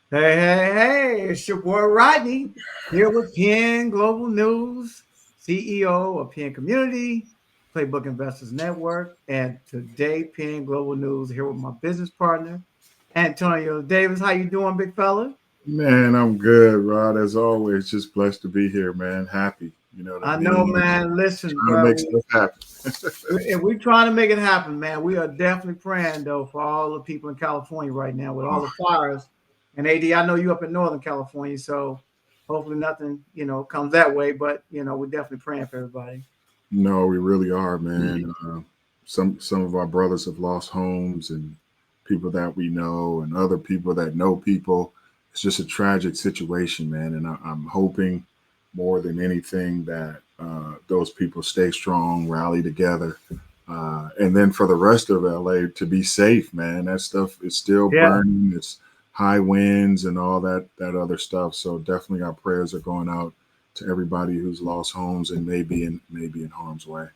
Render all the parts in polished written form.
Hey, it's your boy Rodney here with PN Global News, CEO of PN Community, Playbook Investors Network, and today PN Global News here with my business partner, Antonio Davis. How you doing, big fella? Man, I'm good, Rod. As always, just blessed to be here, man. Happy, you know what I I know, mean? man. Listen, Trying to bro, make stuff happen. if we're trying to make it happen, man, we are definitely praying though for all the people in California right now with all Oh, the fires. And AD, I know you up in Northern California, so hopefully nothing, comes that way. But we're definitely praying for everybody. no, we really are, man. Some of our brothers have lost homes, and people that we know, and other people that know people. It's just a tragic situation, man. And I'm hoping more than anything that those people stay strong, rally together, and then for the rest of LA to be safe, man. That stuff is still Yeah, burning. It's high winds and all that other stuff. So definitely our prayers are going out to everybody who's lost homes and maybe in harm's way.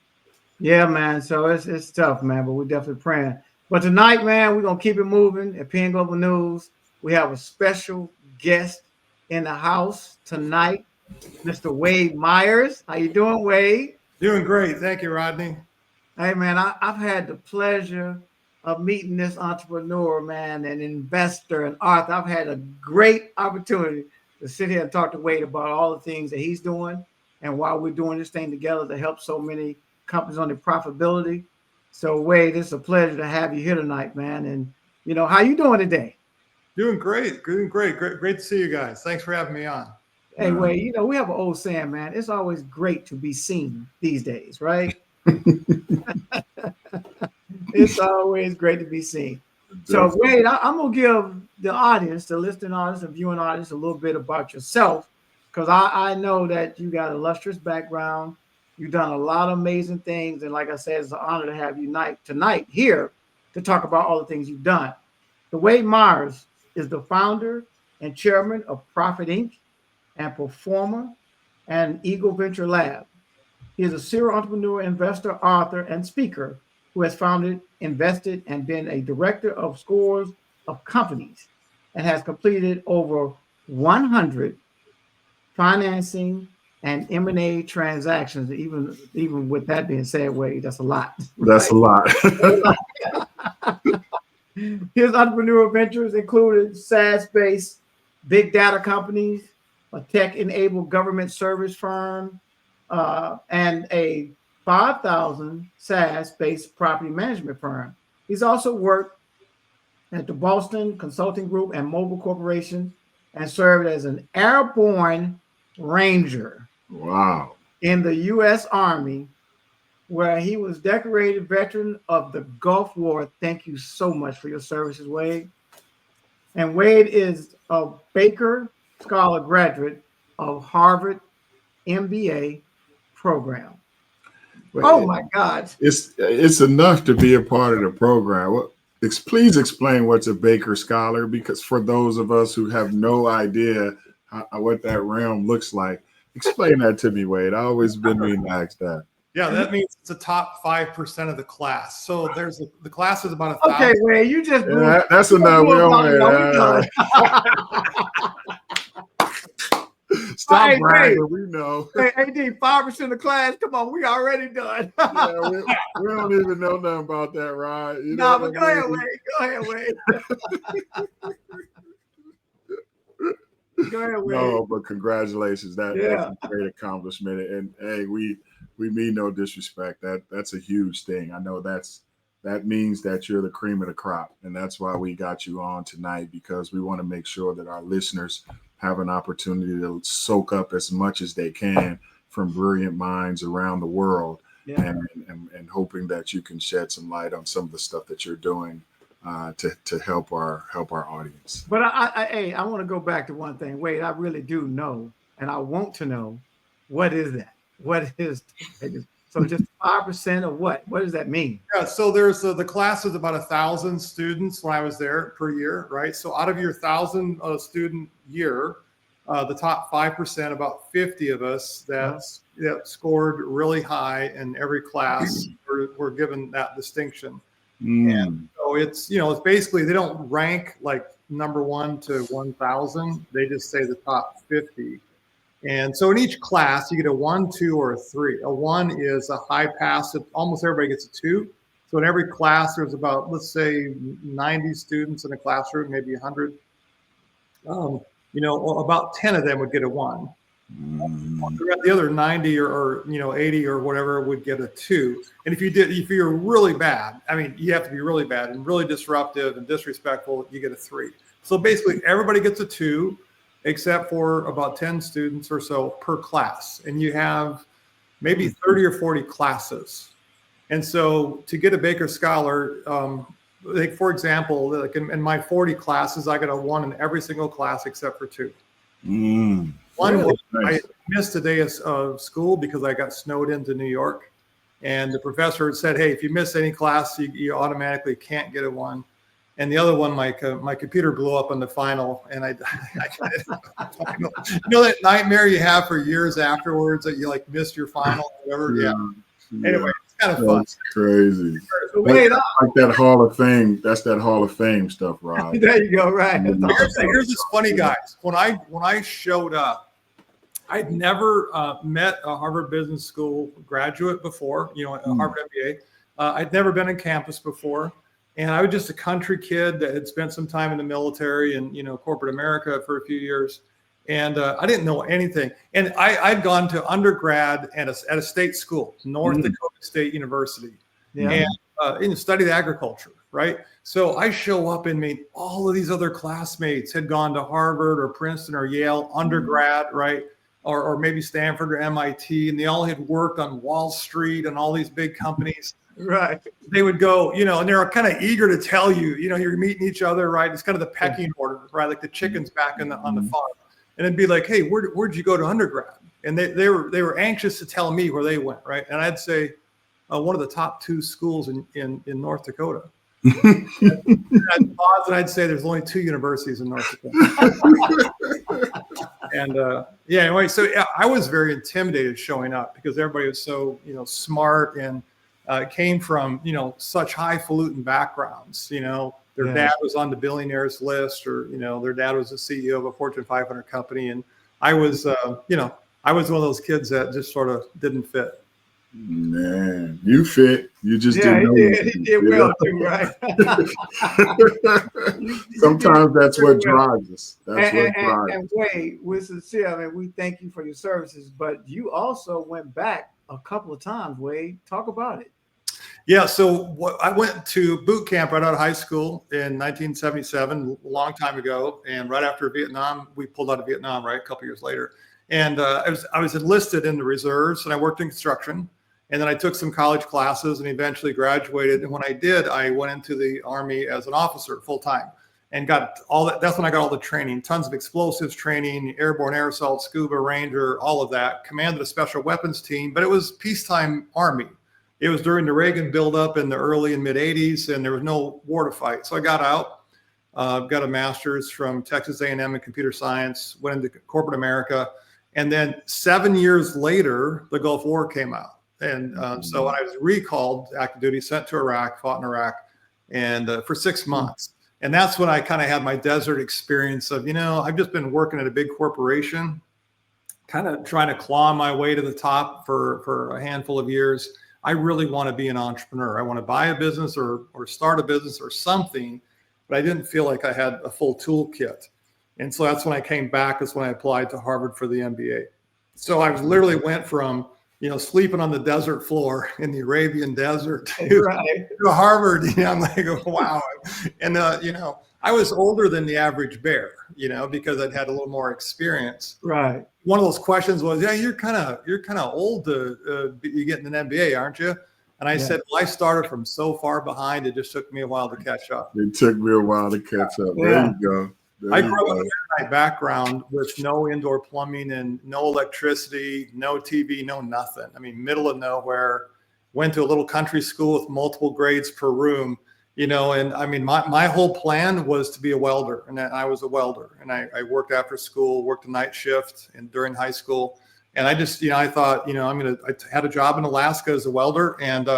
yeah, man. So it's tough, man, but we're definitely praying. But tonight, man, we're gonna keep it moving at PN Global News. We have a special guest in the house tonight, Mr. Wade Myers. How you doing, Wade? Doing great. Thank you, Rodney. Hey man, I've had the pleasure of meeting this entrepreneur, man, and investor and author. I've had a great opportunity to sit here and talk to Wade about all the things that he's doing and why we're doing this thing together to help so many companies on their profitability. So Wade, it's a pleasure to have you here tonight, man. And how you doing today? Doing great. Doing great. Great to see you guys. Thanks for having me on. Hey Wade, we have an old saying, man. It's always great to be seen these days, right? It's always great to be seen. So, Definitely. Wade, I'm going to give the audience, the listening audience, the viewing audience, a little bit about yourself because I know that you got an illustrious background. You've done a lot of amazing things. And like I said, it's an honor to have you tonight here to talk about all the things you've done. The Wade Myers is the founder and chairman of Profit Inc. and Pro-Forma and Eagle Venture Lab. He is a serial entrepreneur, investor, author, and speaker who has founded, invested, and been a director of scores of companies and has completed over 100 financing and M&A transactions. Even with that being said, Wade, that's a lot. That's Right? a lot. His entrepreneurial ventures included SaaS-based big data companies, a tech-enabled government service firm, and a 5,000 SaaS-based property management firm. He's also worked at the Boston Consulting Group and Mobile Corporation and served as an airborne ranger Wow. in the U.S. Army, where he was decorated veteran of the Gulf War. Thank you so much for your services, Wade. And Wade is a Baker Scholar graduate of Harvard MBA program. Oh Wait, my God. it's enough to be a part of the program. Please explain what's a Baker Scholar, because for those of us who have no idea what that realm looks like, explain that to me, Wade. I always been meaning to ask that. Yeah, that means it's the top 5% of the class. So the class is about Okay, 1,000. Wade, you just blew. Yeah, that's enough. We don't All stop right, Wade. bragging. We know. Hey, AD, 5% of the class. Come on, we already done. Yeah, we don't even know nothing about that, right? You know No, what but I go ahead, mean? Wade. Go ahead, Wade. Go ahead, Wade. No, but congratulations. That's Yeah. a great accomplishment. And hey, we mean no disrespect. That's a huge thing. I know that means that you're the cream of the crop. And that's why we got you on tonight, because we want to make sure that our listeners have an opportunity to soak up as much as they can from brilliant minds around the world, Yeah. and hoping that you can shed some light on some of the stuff that you're doing to help our audience. But I want to go back to one thing. Wade, I really do know, and I want to know, what is that? What is so just 5% of what? What does that mean? Yeah, so there's the class is about 1,000 students when I was there per year, right? So out of your 1,000 student year, the top 5%, about 50 of us that scored really high in every class were given that distinction. And so So it's basically they don't rank like number 1 to 1,000. They just say the top 50. And so in each class, you get a 1, 2, or a 3. A 1 is a high pass. Almost everybody gets a 2. So in every class, there's about, let's say, 90 students in a classroom, maybe 100. About 10 of them would get a 1. The other 90 or 80 or whatever would get a 2. And if you're really bad, I mean, you have to be really bad and really disruptive and disrespectful, you get a 3. So basically, everybody gets a 2, except for about 10 students or so per class. And you have maybe 30 or 40 classes. And so to get a Baker Scholar, like for example, like in my 40 classes, I got a 1 in every single class except for 2. One, really? Nice. I missed a day of school because I got snowed into New York. And the professor said, hey, if you miss any class, you automatically can't get a 1. And the other one, my computer blew up on the final, and I that nightmare you have for years afterwards that you like missed your final, or whatever. Yeah. Anyway, it's kind of fun. That's crazy. So wait up. Like that Hall of Fame. That's that Hall of Fame stuff, Rob. There you go. Right. Here's what's funny, guys. When I showed up, I'd never met a Harvard Business School graduate before. A Harvard MBA. I'd never been on campus before. And I was just a country kid that had spent some time in the military and, corporate America for a few years. And I didn't know anything. And I'd gone to undergrad at a state school, North Dakota State University, and studied agriculture, right? So I show up and meet all of these other classmates had gone to Harvard or Princeton or Yale undergrad, right? Or maybe Stanford or MIT. And they all had worked on Wall Street and all these big companies. Right. They would go, and they're kind of eager to tell you, you're meeting each other, right? It's kind of the pecking order, right? Like the chickens back on the farm. And it'd be like, hey, where'd you go to undergrad? And they were anxious to tell me where they went, right? And I'd say one of the top 2 schools in North Dakota. And I'd pause and I'd say there's only 2 universities in North Dakota. And anyway, so I was very intimidated showing up because everybody was so smart and came from such highfalutin backgrounds. Their dad was on the billionaires list, or their dad was the CEO of a Fortune 500 company, and I was I was one of those kids that just sort of didn't fit. Man, you fit. You just didn't know. He did well too, right? Sometimes that's what drives us. That's what drives us. And Wade, we're sincere. I mean, we thank you for your services, but you also went back a couple of times. Wade, talk about it. Yeah, so I went to boot camp right out of high school in 1977, a long time ago, and right after Vietnam, we pulled out of Vietnam, right, a couple years later. And I was enlisted in the reserves, and I worked in construction, and then I took some college classes and eventually graduated. And when I did, I went into the Army as an officer full time and got all that. That's when I got all the training, tons of explosives training, airborne air assault, scuba, ranger, all of that. Commanded a special weapons team, but it was peacetime Army. It was during the Reagan buildup in the early and mid 80s, and there was no war to fight. So I got out, got a master's from Texas A&M in computer science, went into corporate America. And then 7 years later, the Gulf War came out. And so when I was recalled active duty, sent to Iraq, fought in Iraq, and for 6 months. And that's when I kind of had my desert experience of, I've just been working at a big corporation, kind of trying to claw my way to the top for a handful of years. I really want to be an entrepreneur. I want to buy a business or start a business or something, but I didn't feel like I had a full toolkit. And so that's when I came back, is when I applied to Harvard for the MBA. So I literally went from, sleeping on the desert floor in the Arabian desert to Harvard. I'm like, wow. And, I was older than the average bear, because I'd had a little more experience. Right. One of those questions was, yeah, you're kind of old to be getting an MBA, aren't you? And I said, well, I started from so far behind, it just took me a while to catch up. It took me a while to catch up. There you go. I grew up in a background with no indoor plumbing and no electricity, no TV, no nothing. I mean, middle of nowhere. Went to a little country school with multiple grades per room. And I mean, my whole plan was to be a welder, and I was a welder, and I worked after school, worked a night shift and during high school. And I just, I thought, I had a job in Alaska as a welder, and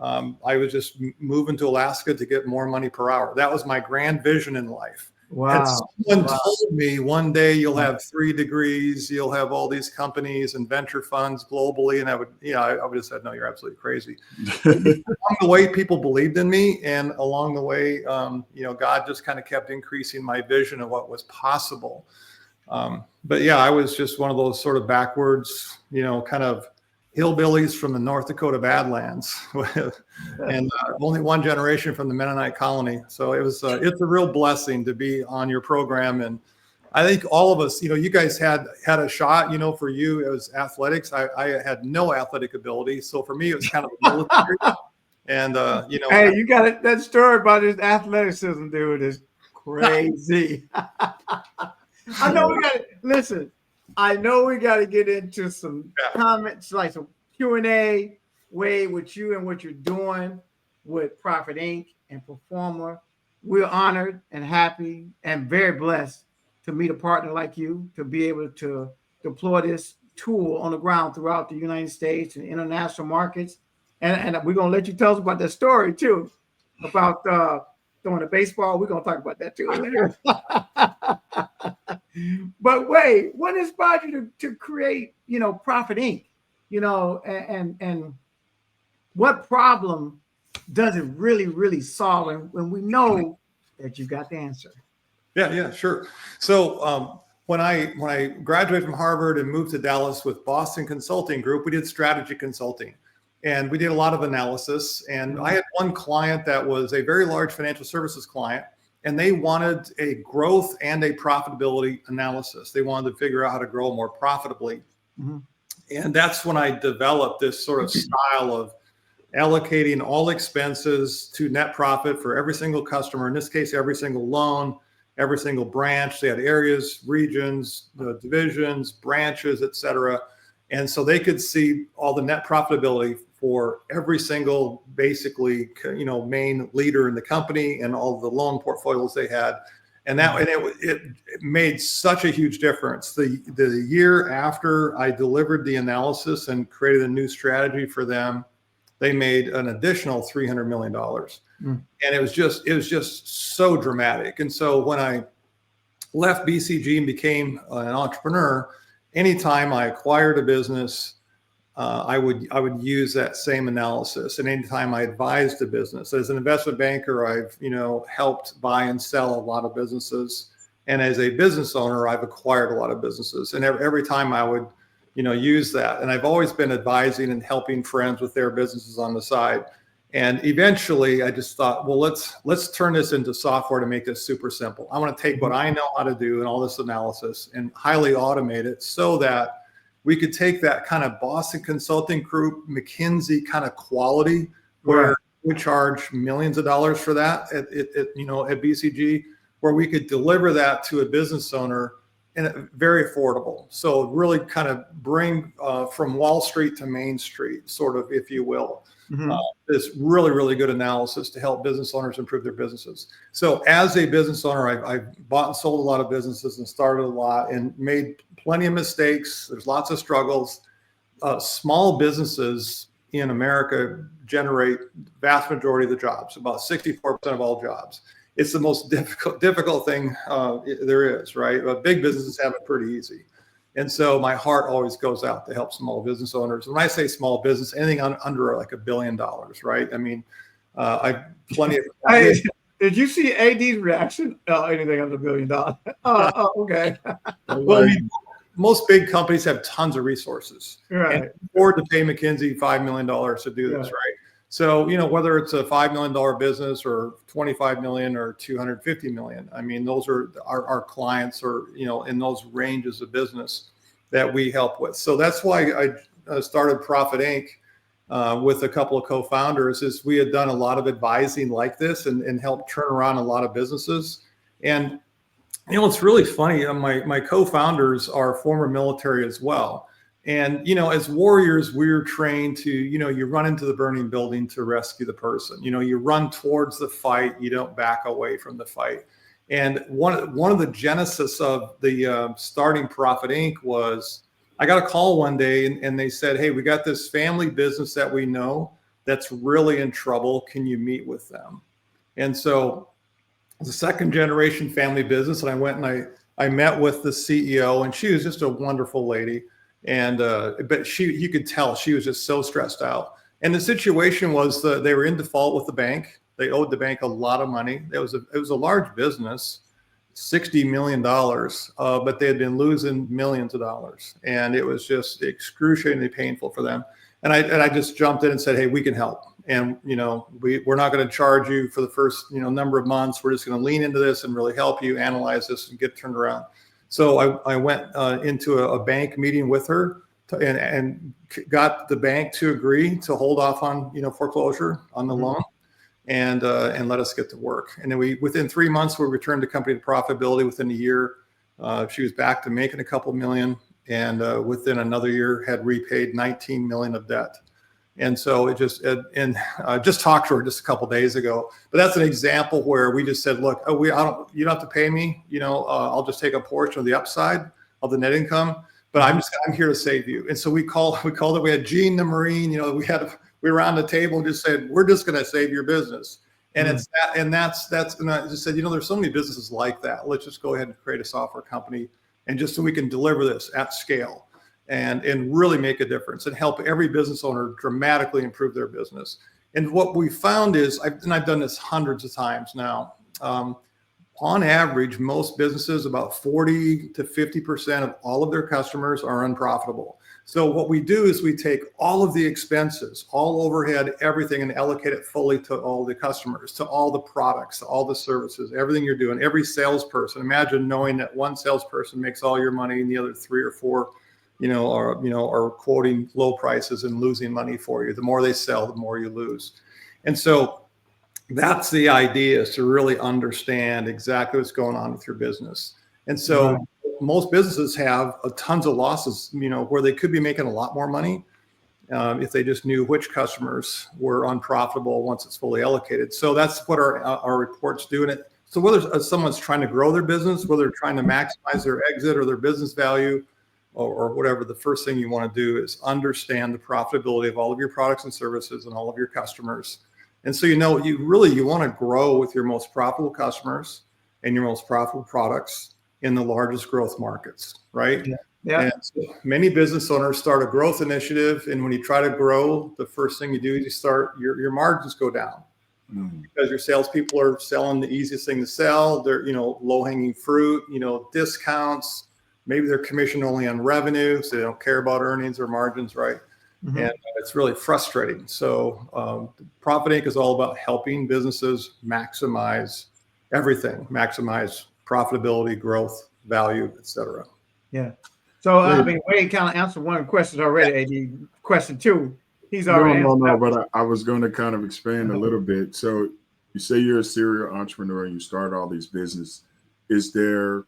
I was just moving to Alaska to get more money per hour. That was my grand vision in life. Wow. And someone told me one day you'll have 3 degrees, you'll have all these companies and venture funds globally. And I would have said, no, you're absolutely crazy. Along the way, people believed in me. And along the way, God just kind of kept increasing my vision of what was possible. But yeah, I was just one of those sort of backwards, kind of hillbillies from the North Dakota Badlands, and only one generation from the Mennonite colony. So it's a real blessing to be on your program. And I think all of us, you guys had a shot. For you, it was athletics. I had no athletic ability, so for me, it was kind of military. And hey, you got it. That story about his athleticism, dude, is crazy. I know we got to listen. I know we got to get into some comments, like some Q&A way with you and what you're doing with Profit Inc. and Pro-Forma. We're honored and happy and very blessed to meet a partner like you, to be able to deploy this tool on the ground throughout the United States and international markets. And we're going to let you tell us about that story too, about throwing a baseball. We're going to talk about that too later. But wait, what inspired you to create, Profit Inc., and what problem does it really, really solve when we know that you've got the answer? Yeah, sure. So when I graduated from Harvard and moved to Dallas with Boston Consulting Group, we did strategy consulting. And we did a lot of analysis. And I had one client that was a very large financial services client, and they wanted a growth and a profitability analysis. They wanted to figure out how to grow more profitably. Mm-hmm. And that's when I developed this sort of style of allocating all expenses to net profit for every single customer, in this case, every single loan, every single branch. They had areas, regions, divisions, branches, et cetera. And so they could see all the net profitability for every single, basically, main leader in the company and all the loan portfolios they had. And it made such a huge difference. The year after I delivered the analysis and created a new strategy for them, they made an additional $300 million. And it was just so dramatic. And so when I left BCG and became an entrepreneur, anytime I acquired a business, I would use that same analysis. And anytime I advised a business, as an investment banker, I've helped buy and sell a lot of businesses, and as a business owner, I've acquired a lot of businesses. And every time I would use that, and I've always been advising and helping friends with their businesses on the side. And eventually, I just thought, well, let's turn this into software to make this super simple. I want to take what I know how to do and all this analysis and highly automate it so that we could take that kind of Boston Consulting Group, McKinsey kind of quality, where we charge millions of dollars for that at BCG, where we could deliver that to a business owner and very affordable. So really kind of bring from Wall Street to Main Street, sort of, if you will. This really, really good analysis to help business owners improve their businesses. So as a business owner, I've bought and sold a lot of businesses and started a lot and made plenty of mistakes. There's lots of struggles. Small businesses in America generate vast majority of the jobs, about 64% of all jobs. It's the most difficult thing there is, right? But big businesses have it pretty easy. And so my heart always goes out to help small business owners. When I say small business, anything under like $1 billion, right? I mean, I've plenty of. Hey, did you see AD's reaction? Anything under $1 billion? Okay. Well, I mean, most big companies have tons of resources, right? And afford to pay McKinsey $5 million to do this, right? So, whether it's a $5 million business or 25 million or 250 million, I mean, those are our clients, or, in those ranges of business that we help with. So that's why I started Profit Inc. With a couple of co-founders. Is we had done a lot of advising like this and helped turn around a lot of businesses. And, it's really funny. My co-founders are former military as well. And, as warriors, we're trained to, you run into the burning building to rescue the person. You run towards the fight. You don't back away from the fight. And one of the genesis of the starting Profit Inc. was I got a call one day and they said, hey, we got this family business that we know that's really in trouble. Can you meet with them? And so it's a second generation family business. And I went and I met with the CEO, and she was just a wonderful lady. And, but you could tell she was just so stressed out. And the situation was that they were in default with the bank. They owed the bank a lot of money. It was a large business, $60 million, but they had been losing millions of dollars. And it was just excruciatingly painful for them. And I just jumped in and said, hey, we can help. And, we're not going to charge you for the first, number of months. We're just going to lean into this and really help you analyze this and get turned around. So I went into a bank meeting with her and got the bank to agree to hold off on, foreclosure on the loan and let us get to work. And then within 3 months, we returned the company to profitability. Within a year, she was back to making a couple million, and within another year had repaid 19 million of debt. And so I just talked to her just a couple of days ago, but that's an example where we just said, look, you don't have to pay me, I'll just take a portion of the upside of the net income, but I'm here to save you. And so we called it, we had Gene the Marine, we were on the table and just said, we're just going to save your business. And it's that, and that's, and I just said, there's so many businesses like that. Let's just go ahead and create a software company, and just so we can deliver this at scale. And really make a difference and help every business owner dramatically improve their business. And what we found is, I've done this hundreds of times now, on average, most businesses, about 40 to 50% of all of their customers are unprofitable. So what we do is we take all of the expenses, all overhead, everything, and allocate it fully to all the customers, to all the products, to all the services, everything you're doing, every salesperson. Imagine knowing that one salesperson makes all your money and the other 3 or 4 are quoting low prices and losing money for you. The more they sell, the more you lose. And so that's the idea, is to really understand exactly what's going on with your business. And so most businesses have tons of losses, where they could be making a lot more money if they just knew which customers were unprofitable once it's fully allocated. So that's what our reports do. And so whether someone's trying to grow their business, whether they're trying to maximize their exit or their business value, or whatever, the first thing you want to do is understand the profitability of all of your products and services and all of your customers. And so, you want to grow with your most profitable customers and your most profitable products in the largest growth markets, right? Yeah. And so many business owners start a growth initiative, and when you try to grow, the first thing you do is you start your margins go down because your salespeople are selling the easiest thing to sell. They're low hanging fruit, discounts. Maybe they're commissioned only on revenue, so they don't care about earnings or margins, right? And it's really frustrating. So Profit Inc. is all about helping businesses maximize everything, maximize profitability, growth, value, et cetera. Yeah. So Wade kind of answered one of the questions already. AD. Question 2, he's already answered. No, but I was going to kind of expand a little bit. So you say you're a serial entrepreneur and you start all these business. Is there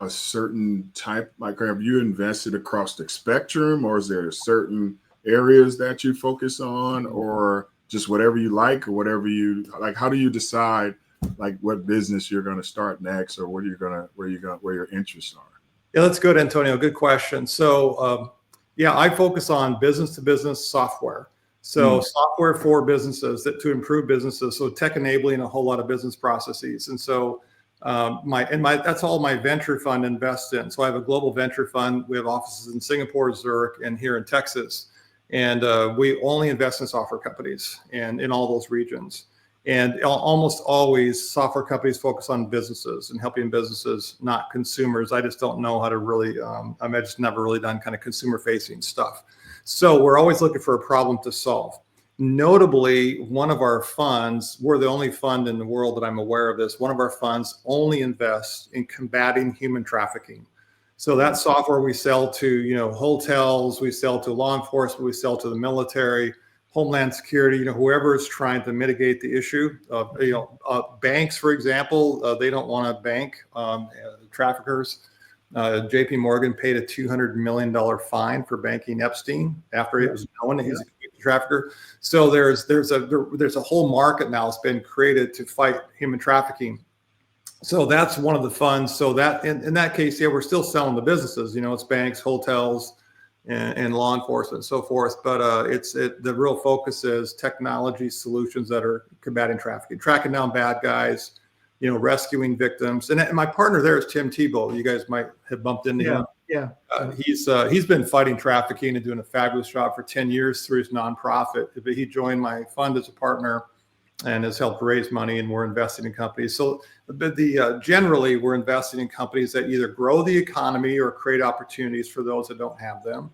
a certain type, like, have you invested across the spectrum, or is there certain areas that you focus on, or just whatever you like, or whatever you like? How do you decide like what business you're going to start next, or where your interests are? Yeah, that's good, Antonio. Good question. So I focus on business to business software. So software for businesses to improve businesses. So tech enabling a whole lot of business processes. And so that's all my venture fund invests in. So I have a global venture fund. We have offices in Singapore, Zurich, and here in Texas. And we only invest in software companies and in all those regions. And almost always software companies focus on businesses and helping businesses, not consumers. I just don't know how to really, I've just never really done kind of consumer facing stuff. So we're always looking for a problem to solve. Notably, one of our funds, we're the only fund in the world that I'm aware of this, one of our funds only invests in combating human trafficking. So that software we sell to, hotels, we sell to law enforcement, we sell to the military, Homeland Security, whoever is trying to mitigate the issue. Banks, for example, they don't want to bank traffickers. JP Morgan paid a $200 million fine for banking Epstein after it was known that he's a trafficker. So there's a whole market now that's been created to fight human trafficking. So that's one of the funds. So that in that case, we're still selling the businesses. It's banks, hotels, and law enforcement and so forth. But the real focus is technology solutions that are combating trafficking, tracking down bad guys, rescuing victims. And my partner there is Tim Tebow. You guys might have bumped into him. Yeah. He's been fighting trafficking and doing a fabulous job for 10 years through his nonprofit. But he joined my fund as a partner and has helped raise money, and we're investing in companies. So generally we're investing in companies that either grow the economy or create opportunities for those that don't have them.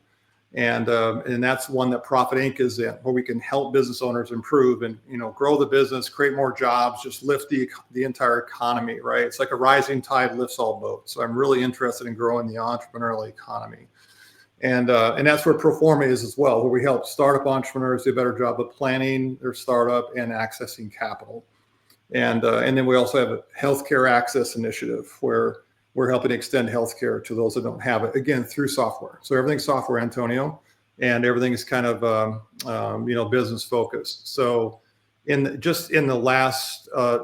And that's one that Profit Inc. is in, where we can help business owners improve and grow the business, create more jobs, just lift the entire economy, right? It's like a rising tide lifts all boats. So I'm really interested in growing the entrepreneurial economy. And that's where Pro-Forma is as well, where we help startup entrepreneurs do a better job of planning their startup and accessing capital. And then we also have a healthcare access initiative where we're helping extend healthcare to those that don't have it, again, through software. So everything's software, Antonio, and everything is kind of business focused. So in the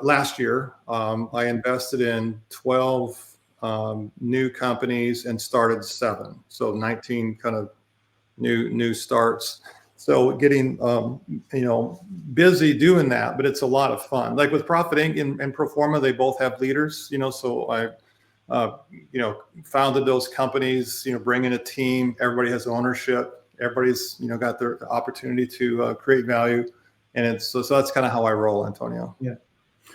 last year, I invested in 12 new companies and started 7, so 19 kind of new starts. So getting busy doing that, but it's a lot of fun. Like with Profit Inc. and Pro-Forma, they both have leaders. So I founded those companies. Bringing a team, everybody has ownership. Everybody's got their opportunity to create value, and so that's kind of how I roll, Antonio. Yeah.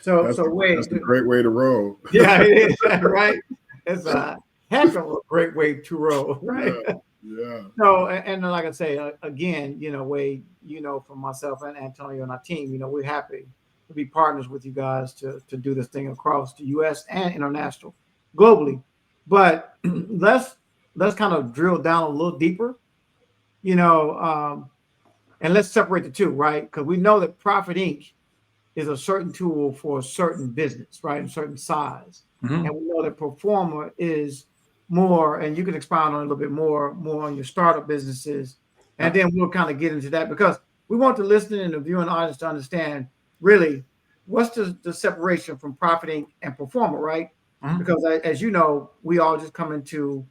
So wait, that's a great way to roll. Yeah, it is, right. It's a heck of a great way to roll, right? Yeah. So, and like I say, again, Wade, from myself and Antonio and our team, we're happy to be partners with you guys to do this thing across the U.S. and international, globally. But let's kind of drill down a little deeper, and let's separate the two, right? Because we know that Profit Inc. is a certain tool for a certain business, right? A certain size. Mm-hmm. And we know that Pro-Forma is more, and you can expound on a little bit more on your startup businesses. And then we'll kind of get into that, because we want the listening and the viewing audience to understand really what's the separation from Profit Inc. and Pro-Forma, right? Mm-hmm. Because as you know, we all just come into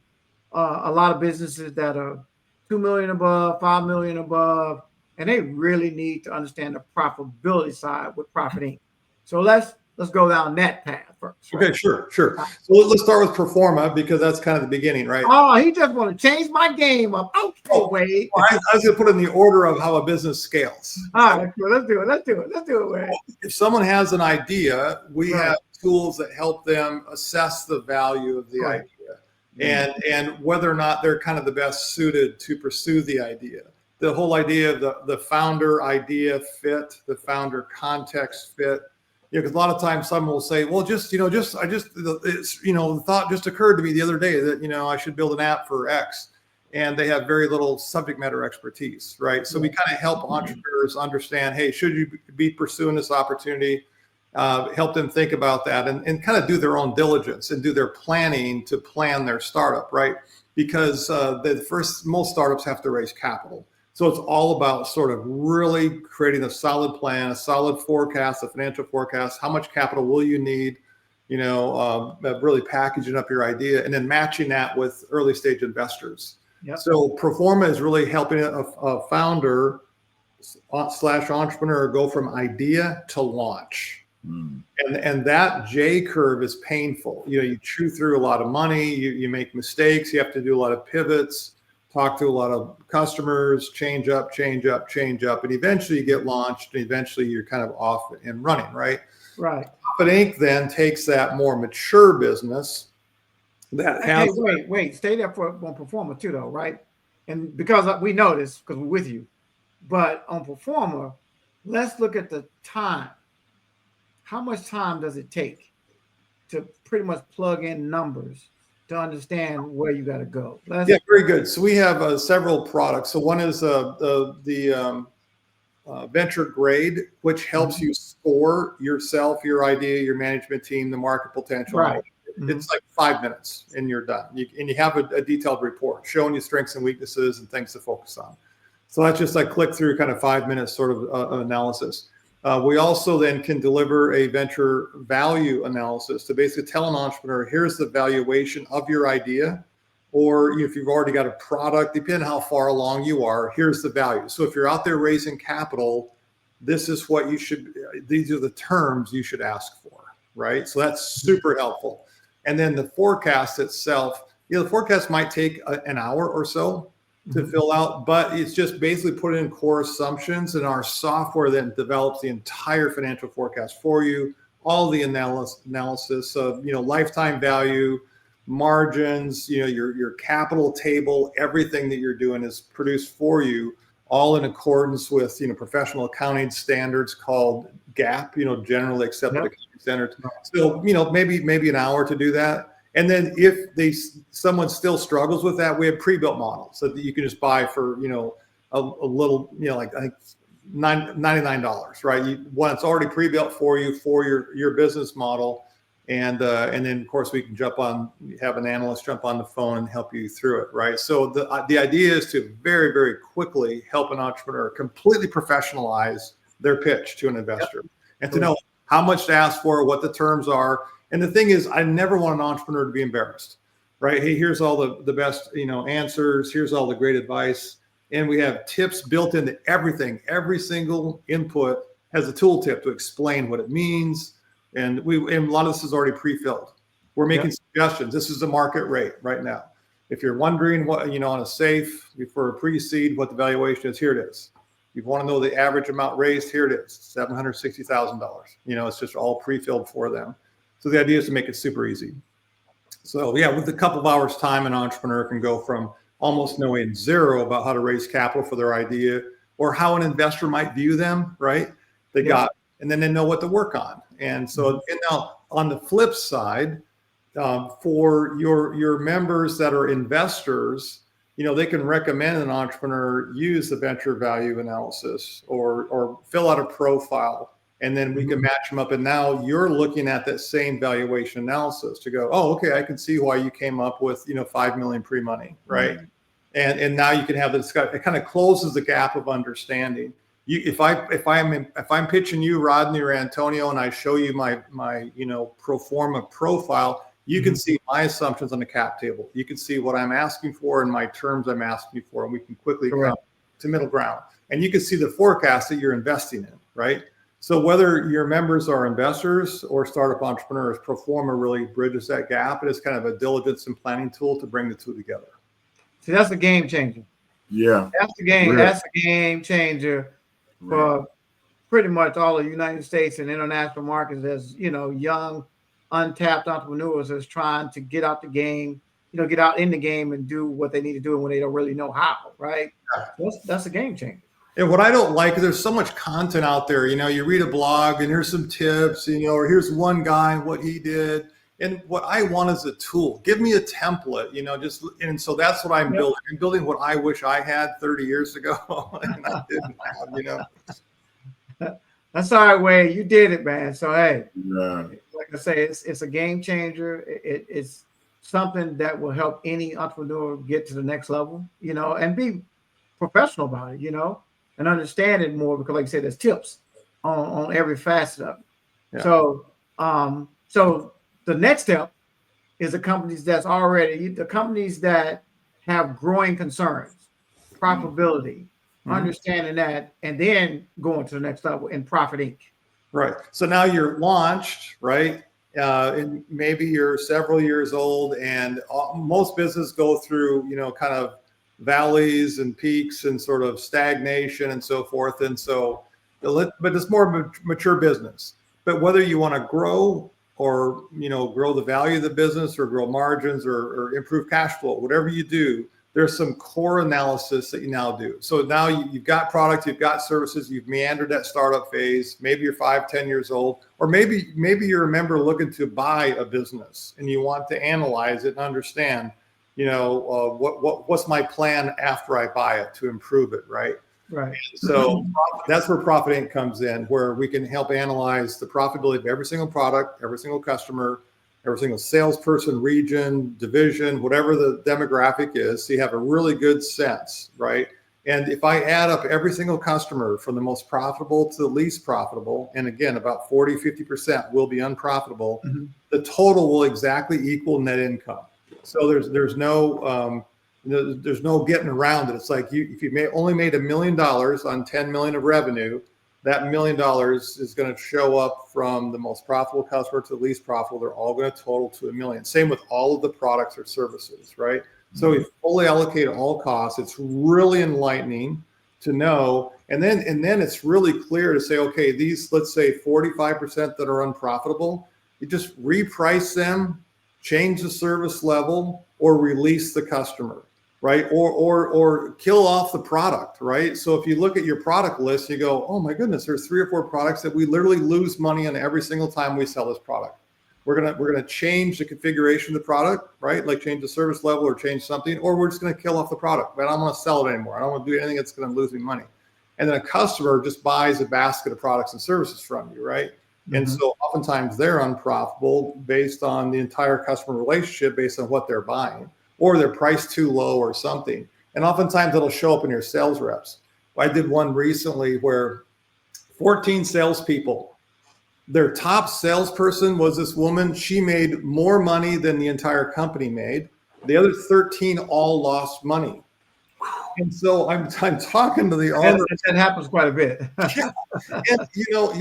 a lot of businesses that are 2 million above, 5 million above, and they really need to understand the profitability side with Profit Inc. So let's go down that path first. Right? Okay, sure. So let's start with Pro-Forma, because that's kind of the beginning, right? Oh, he just want to change my game up. Okay, Wade. Well, I was going to put it in the order of how a business scales. All right, let's do it, Wade. If someone has an idea, we have tools that help them assess the value of the idea, and whether or not they're kind of the best suited to pursue the idea. The whole idea of the founder idea fit, the founder context fit. Because a lot of times someone will say, well, the thought just occurred to me the other day that, I should build an app for X, and they have very little subject matter expertise, right? So we kind of help entrepreneurs understand, hey, should you be pursuing this opportunity? Help them think about that and kind of do their own diligence and do their planning to plan their startup, right? Because most startups have to raise capital. So it's all about sort of really creating a solid plan, a solid forecast, a financial forecast. How much capital will you need? Really packaging up your idea and then matching that with early stage investors. Yep. So Pro-Forma is really helping a founder / entrepreneur go from idea to launch. And that J curve is painful. You chew through a lot of money, you make mistakes, you have to do a lot of pivots, talk to a lot of customers, change up, and eventually you get launched, and eventually you're kind of off and running, right? Right. Profit Inc. then takes that more mature business that has... Hey, wait, stay there for on Pro-Forma too, though, right? And because we know this, because we're with you, but on Pro-Forma, let's look at the time. How much time does it take to pretty much plug in numbers to understand where you got to go? Yeah, very good. So we have several products. So one is the venture grade, which helps you score yourself, your idea, your management team, the market potential. Right. It's like 5 minutes and you're done. And you have a detailed report showing you strengths and weaknesses and things to focus on. So that's just like click through kind of 5 minutes sort of analysis. We also then can deliver a venture value analysis to basically tell an entrepreneur, here's the valuation of your idea or if you've already got a product, depending on how far along you are, here's the value. So if you're out there raising capital, this is what these are the terms you should ask for, right? So that's super helpful. And then the forecast itself, the forecast might take an hour or so to fill out, but it's just basically put in core assumptions, and our software then develops the entire financial forecast for you, all the analysis of, lifetime value, margins, your capital table, everything that you're doing is produced for you, all in accordance with, professional accounting standards called GAAP, generally accepted accounting standards. So, maybe an hour to do that. And then if someone still struggles with that, we have pre-built models so that you can just buy for, a little, like I think $99, right? One, it's already pre-built for you for your business model. And then of course we can have an analyst jump on the phone and help you through it, right? So the idea is to very, very quickly help an entrepreneur completely professionalize their pitch to an investor and to know how much to ask for, what the terms are. And the thing is, I never want an entrepreneur to be embarrassed, right? Hey, here's all the best, answers. Here's all the great advice. And we have tips built into everything. Every single input has a tooltip to explain what it means. And a lot of this is already pre-filled. We're making suggestions. This is the market rate right now. If you're wondering what, on a safe for a pre-seed, what the valuation is, here it is. You want to know the average amount raised, here it is, $760,000. It's just all pre-filled for them. So the idea is to make it super easy. So with a couple of hours time, an entrepreneur can go from almost knowing zero about how to raise capital for their idea or how an investor might view them, right? And then they know what to work on. And so and now on the flip side, for your members that are investors, they can recommend an entrepreneur use the venture value analysis or fill out a profile. And then we can match them up. And now you're looking at that same valuation analysis to go, oh, okay, I can see why you came up with, 5 million pre-money, right? And now you can have the discussion. It kind of closes the gap of understanding. If I'm pitching you, Rodney or Antonio, and I show you my Pro-Forma profile, you can see my assumptions on the cap table. You can see what I'm asking for and my terms I'm asking for, and we can quickly come to middle ground. And you can see the forecast that you're investing in, right? So whether your members are investors or startup entrepreneurs, Pro-Forma really bridges that gap. It is kind of a diligence and planning tool to bring the two together. See, that's a game changer. Yeah. That's the game. That's a game changer for pretty much all the United States and international markets. As young, untapped entrepreneurs is trying to get out the game, get out in the game and do what they need to do when they don't really know how, right? That's a game changer. And what I don't like is there's so much content out there. You read a blog and here's some tips, or here's one guy and what he did. And what I want is a tool. Give me a template, and so that's what I'm building. I'm building what I wish I had 30 years ago and I didn't have, That's all right, Wade. You did it, man. So, hey, Yeah. like I say, it's a game changer. It's something that will help any entrepreneur get to the next level, and be professional about it, and understand it more, because like you said, there's tips on every facet of it. Yeah. So the next step is the companies that have growing concerns, profitability, understanding that, and then going to the next level in Profit Inc. Right. So now you're launched, right? And maybe you're several years old, and most businesses go through, kind of valleys and peaks and sort of stagnation and so forth. And so, but it's more mature business. But whether you want to grow or, grow the value of the business or grow margins or improve cash flow, whatever you do, there's some core analysis that you now do. So now you've got products, you've got services, you've meandered that startup phase. Maybe you're 5-10 years old, or maybe you're a member looking to buy a business and you want to analyze it and understand, what's my plan after I buy it to improve it, right? Right. So that's where Profit Inc. comes in, where we can help analyze the profitability of every single product, every single customer, every single salesperson, region, division, whatever the demographic is. So you have a really good sense, right? And if I add up every single customer from the most profitable to the least profitable, and again, about 40-50% will be unprofitable, the total will exactly equal net income. So there's no getting around it. It's like if you only made $1 million on 10 million of revenue, that $1 million is going to show up from the most profitable customer to the least profitable. They're all going to total to $1 million. Same with all of the products or services, right? So we fully allocate all costs. It's really enlightening to know, and then it's really clear to say, okay, these, let's say 45% that are unprofitable, you just reprice them, change the service level, or release the customer, right? Or kill off the product, right? So if you look at your product list, you go, oh my goodness, there's 3 or 4 products that we literally lose money on every single time we sell this product. We're gonna change the configuration of the product, right? Like change the service level or change something, or we're just gonna kill off the product. But I don't want to sell it anymore. I don't want to do anything that's gonna lose me money. And then a customer just buys a basket of products and services from you, right? Mm-hmm. And so oftentimes they're unprofitable based on the entire customer relationship, based on what they're buying, or they're priced too low or something. And oftentimes it'll show up in your sales reps. I did one recently where 14 salespeople, their top salesperson was this woman. She made more money than the entire company made. The other 13 all lost money. And so I'm talking to the owner. That happens quite a bit. Yeah. And,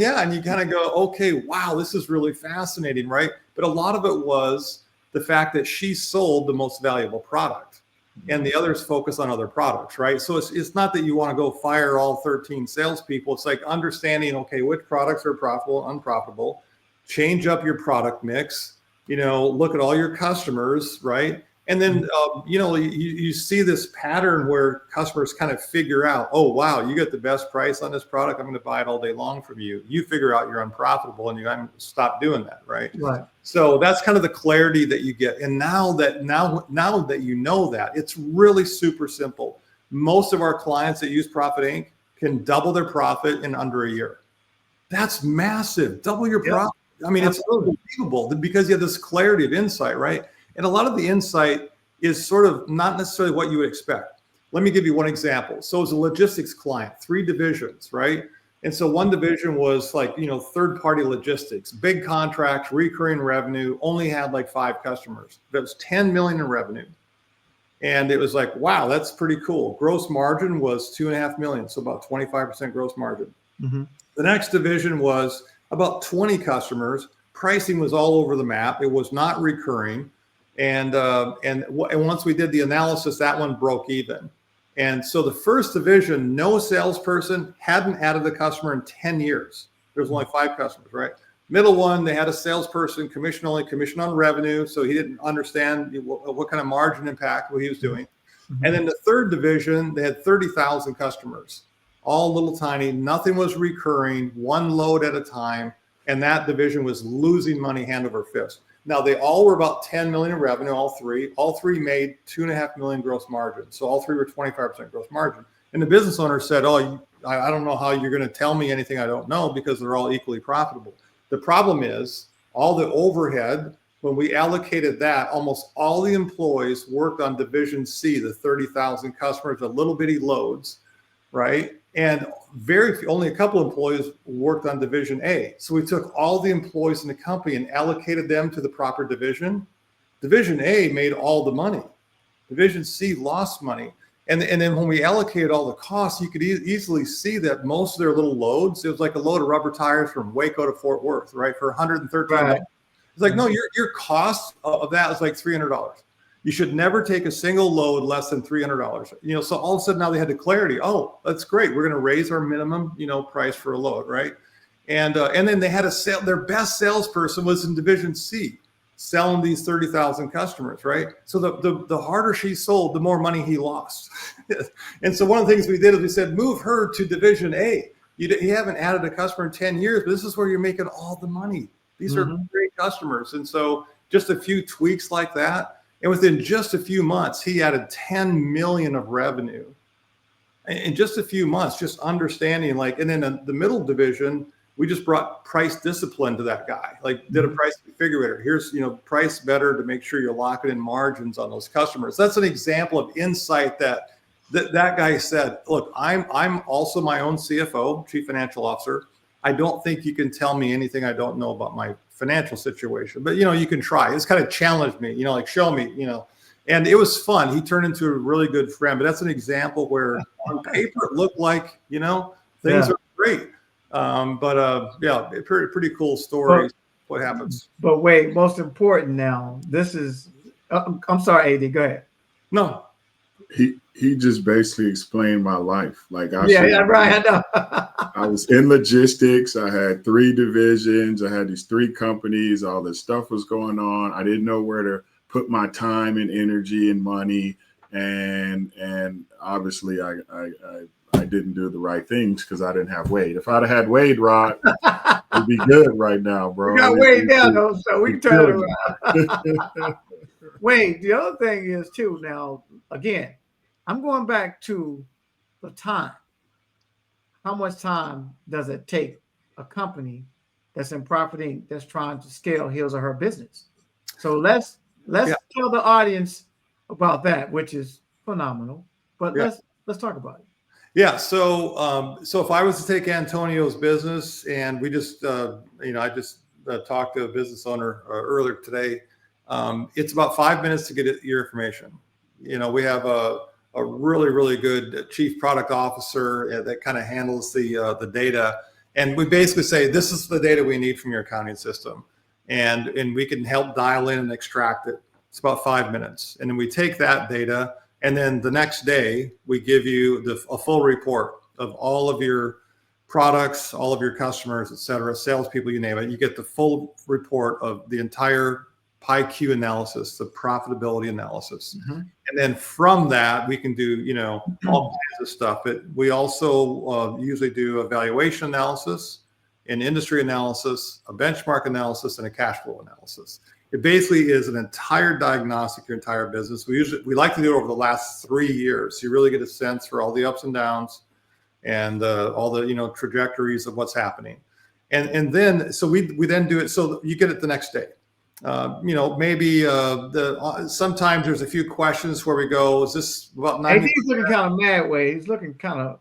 and you kind of go, okay, wow, this is really fascinating, right? But a lot of it was the fact that she sold the most valuable product and the others focus on other products, right? So it's not that you want to go fire all 13 salespeople. It's like understanding, okay, which products are profitable, unprofitable, change up your product mix, look at all your customers, right? And then, you see this pattern where customers kind of figure out, oh, wow, you get the best price on this product. I'm going to buy it all day long from you. You figure out you're unprofitable and you stop doing that, right? Right. So that's kind of the clarity that you get. And now that you know that, it's really super simple. Most of our clients that use Profit Inc. can double their profit in under a year. That's massive. Double your profit. I mean, Absolutely. It's unbelievable because you have this clarity of insight, right? And a lot of the insight is sort of not necessarily what you would expect. Let me give you one example. So as a logistics client, 3 divisions, right? And so one division was like, third-party logistics, big contracts, recurring revenue, only had like 5 customers. That was 10 million in revenue. And it was like, wow, that's pretty cool. Gross margin was 2.5 million, so about 25% gross margin. Mm-hmm. The next division was about 20 customers. Pricing was all over the map. It was not recurring. And once we did the analysis, that one broke even. And so the first division, no salesperson, hadn't added a customer in 10 years. There was only 5 customers, right? Middle one, they had a salesperson, commission on revenue. So he didn't understand what kind of margin impact what he was doing. Mm-hmm. And then the third division, they had 30,000 customers, all little tiny, nothing was recurring, one load at a time. And that division was losing money hand over fist. Now, they all were about 10 million in revenue, all three. All 3 made 2.5 million gross margin. So all 3 were 25% gross margin. And the business owner said, oh, I don't know how you're going to tell me anything I don't know because they're all equally profitable. The problem is all the overhead, when we allocated that, almost all the employees worked on Division C, the 30,000 customers, the little bitty loads, right? And only a couple of employees worked on Division A. So we took all the employees in the company and allocated them to the proper division. Division A made all the money. Division C lost money. And then when we allocated all the costs, you could easily see that most of their little loads, it was like a load of rubber tires from Waco to Fort Worth, right? For $113. Right. It's like, no, your cost of that is like $300. You should never take a single load less than $300. So all of a sudden now they had the clarity. Oh, that's great. We're going to raise our minimum, price for a load, right? And then they had their best salesperson was in Division C, selling these 30,000 customers, right? So the harder she sold, the more money he lost. And so one of the things we did is we said, move her to Division A. You haven't added a customer in 10 years, but this is where you're making all the money. These are great customers. And so just a few tweaks like that. And within just a few months, he added 10 million of revenue in just a few months, just understanding and then the middle division, we just brought price discipline to that guy, did a price configurator. Here's, price better to make sure you're locking in margins on those customers. That's an example of insight that guy said, look, I'm also my own CFO, chief financial officer. I don't think you can tell me anything I don't know about my financial situation, but you can try. It's kind of challenged me, like show me, and it was fun. He turned into a really good friend, but that's an example where on paper it looked like, things are great. Pretty cool story. What happens? But wait, most important now, this is, I'm sorry, AD, go ahead. No. He just basically explained my life. Like right. I know. I was in logistics. I had 3 divisions. I had these 3 companies. All this stuff was going on. I didn't know where to put my time and energy and money. And obviously I didn't do the right things because I didn't have Wade. If I'd have had Wade, Rod, it'd be good right now, bro. We got Wade down though, so we can turn it around. Wade, the other thing is too, now, again, I'm going back to the time. How much time does it take a company that's in profiting, that's trying to scale his or her business? So let's tell the audience about that, which is phenomenal. But let's talk about it. Yeah. So if I was to take Antonio's business, and we just I just talked to a business owner earlier today. It's about 5 minutes to get your information. We have a really, really good chief product officer that kind of handles the data. And we basically say, this is the data we need from your accounting system. And we can help dial in and extract it. It's about 5 minutes. And then we take that data, and then the next day we give you a full report of all of your products, all of your customers, et cetera, salespeople, you name it. You get the full report of the entire PIQ analysis, the profitability analysis. Mm-hmm. And then from that, we can do, all kinds of stuff. But we also usually do a valuation analysis, an industry analysis, a benchmark analysis, and a cash flow analysis. It basically is an entire diagnostic, your entire business. We like to do it over the last 3 years. So you really get a sense for all the ups and downs and all the, trajectories of what's happening. And then, so we then do it. So you get it the next day. Maybe sometimes there's a few questions where we go, is this about 90%? He's looking kind of mad, Wade. He's looking kind of.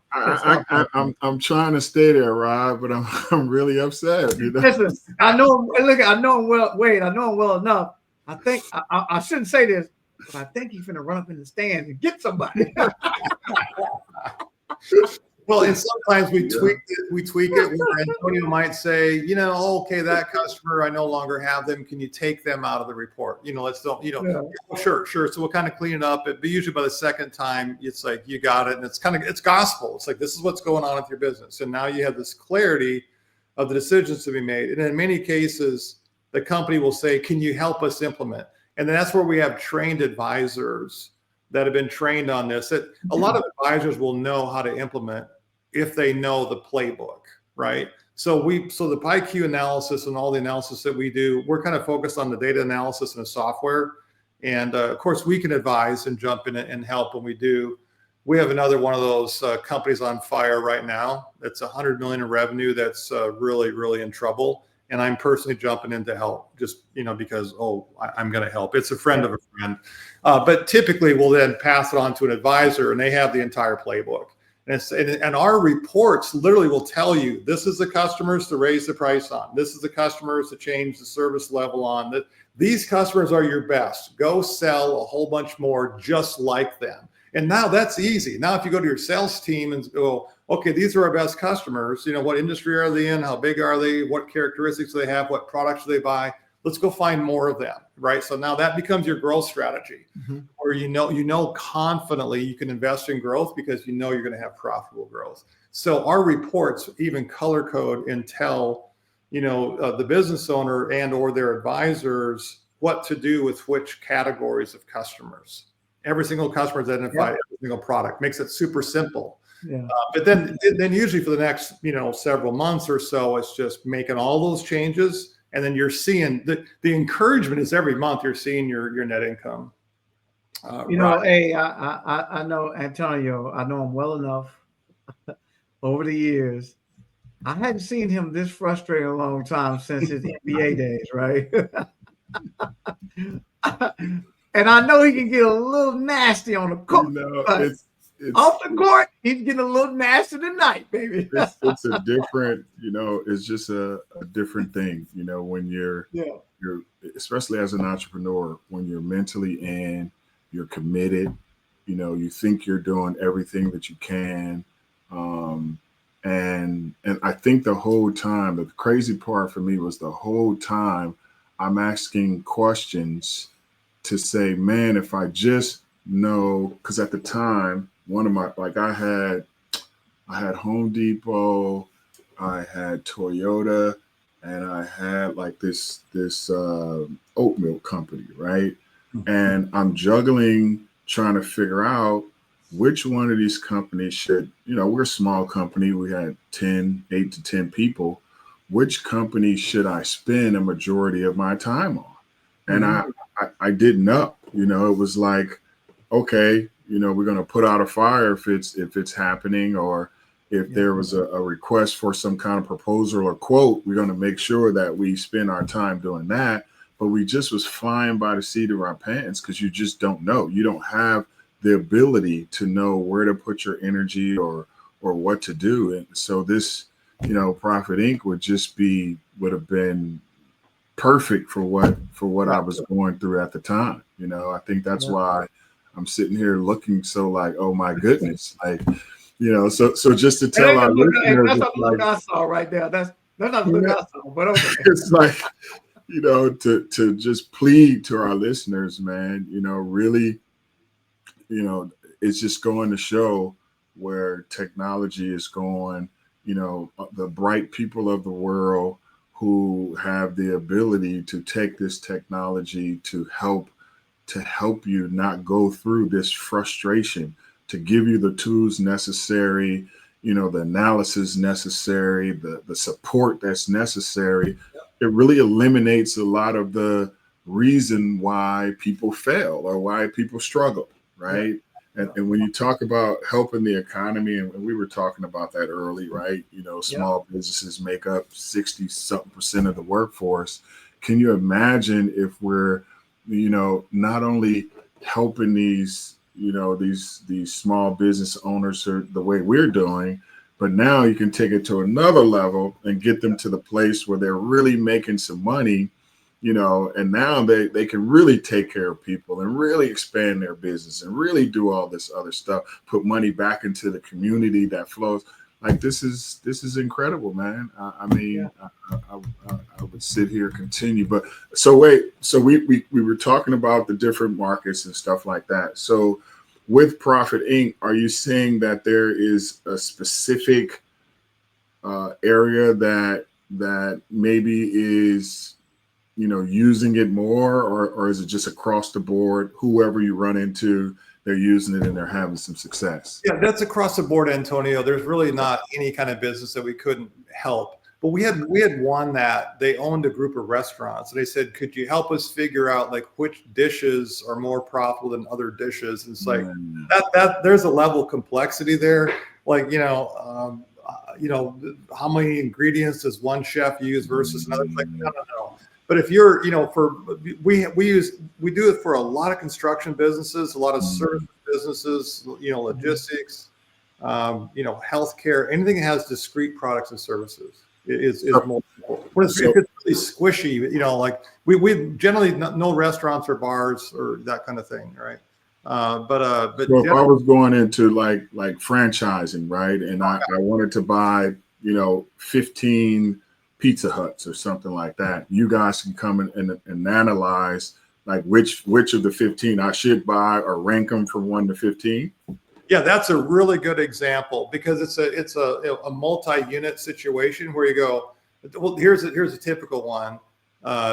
I'm trying to stay there, Rod, but I'm really upset. Listen, I know him well, Wade. I know him well enough. I think I shouldn't say this, but I think he's gonna run up in the stands and get somebody. Well, and sometimes we tweak it where Antonio might say, okay, that customer, I no longer have them. Can you take them out of the report? Let's don't, Sure. So we'll kind of clean it up. But usually by the second time, it's like, you got it. And it's gospel. It's like, this is what's going on with your business. And now you have this clarity of the decisions to be made. And in many cases, the company will say, can you help us implement? And then that's where we have trained advisors that have been trained on this. That a lot of advisors will know how to implement if they know the playbook, right? So the PIQ analysis and all the analysis that we do, we're kind of focused on the data analysis and the software. And of course, we can advise and jump in and help when we do. We have another one of those companies on fire right now. That's $100 million in revenue. That's really, really in trouble. And I'm personally jumping in to help just, because, I'm going to help. It's a friend of a friend. But typically we'll then pass it on to an advisor and they have the entire playbook. And our reports literally will tell you, this is the customers to raise the price on. This is the customers to change the service level on. These customers are your best. Go sell a whole bunch more just like them. And now that's easy. Now, if you go to your sales team and go, okay, these are our best customers. What industry are they in? How big are they? What characteristics do they have? What products do they buy? Let's go find more of them, right? So now that becomes your growth strategy, where you know confidently you can invest in growth because you're going to have profitable growth. So our reports even color code and tell the business owner and or their advisors what to do with which categories of customers. Every single customer is identified, every single product. Makes it super simple. Yeah. But then usually for the next several months or so, it's just making all those changes. And then you're seeing the encouragement is every month you're seeing your net income. Hey, I know Antonio. I know him well enough over the years. I hadn't seen him this frustrated a long time since his NBA days, right? And I know he can get a little nasty on the court. Off the court, he's getting a little nasty tonight, baby. it's a different, it's just a different thing, when you're Yeah. especially as an entrepreneur, when you're mentally in, you're committed, you think you're doing everything that you can. And I think the whole time, the crazy part for me was the whole time I'm asking questions to say, man, if I just know, because at the time, one of my, like I had Home Depot, I had Toyota, and I had like this oat milk company, right? And I'm juggling, trying to figure out which one of these companies should, we're a small company. We had 8 to 10 people. Which company should I spend a majority of my time on? And I didn't know, it was like, okay, we're going to put out a fire if it's happening, or if there was a request for some kind of proposal or quote, we're going to make sure that we spend our time doing that. But we just was flying by the seat of our pants because you just don't know. You don't have the ability to know where to put your energy or what to do. And so this, Profit Inc. would have been perfect for what I was going through at the time. I think that's why I'm sitting here looking so like, oh my goodness, like, so just to tell our listeners, that's not the look I saw right there. That's not the look I saw, but okay. It's like, to just plead to our listeners, man, really, it's just going to show where technology is going, the bright people of the world who have the ability to take this technology to help you not go through this frustration, to give you the tools necessary, the analysis necessary, the support that's necessary. It really eliminates a lot of the reason why people fail or why people struggle, right? And when you talk about helping the economy, and we were talking about that early, right? Small businesses make up 60-something% of the workforce. Can you imagine if we're, not only helping these small business owners the way we're doing, but now you can take it to another level and get them to the place where they're really making some money, and now they can really take care of people and really expand their business and really do all this other stuff, put money back into the community that flows. Like this is incredible, man. I would sit here, continue, but so we were talking about the different markets and stuff like that. So with Profit Inc., are you saying that there is a specific area that maybe is, using it more, or is it just across the board? Whoever you run into, they're using it and they're having some success. Yeah, that's across the board, Antonio. There's really not any kind of business that we couldn't help. But we had one that they owned a group of restaurants, and they said, could you help us figure out like which dishes are more profitable than other dishes? And it's like that there's a level of complexity there. Like, how many ingredients does one chef use versus another? It's like, no. But if you're, we do it for a lot of construction businesses, a lot of service businesses, logistics, healthcare, anything that has discrete products and services is more. But if it's really squishy, like we generally no restaurants or bars or that kind of thing, right? But so if I was going into like franchising, right, and I wanted to buy 15 Pizza Huts or something like that, you guys can come in and analyze like which of the 15 I should buy or rank them from 1 to 15. Yeah, that's a really good example because it's a multi-unit situation where you go, well, here's a typical one.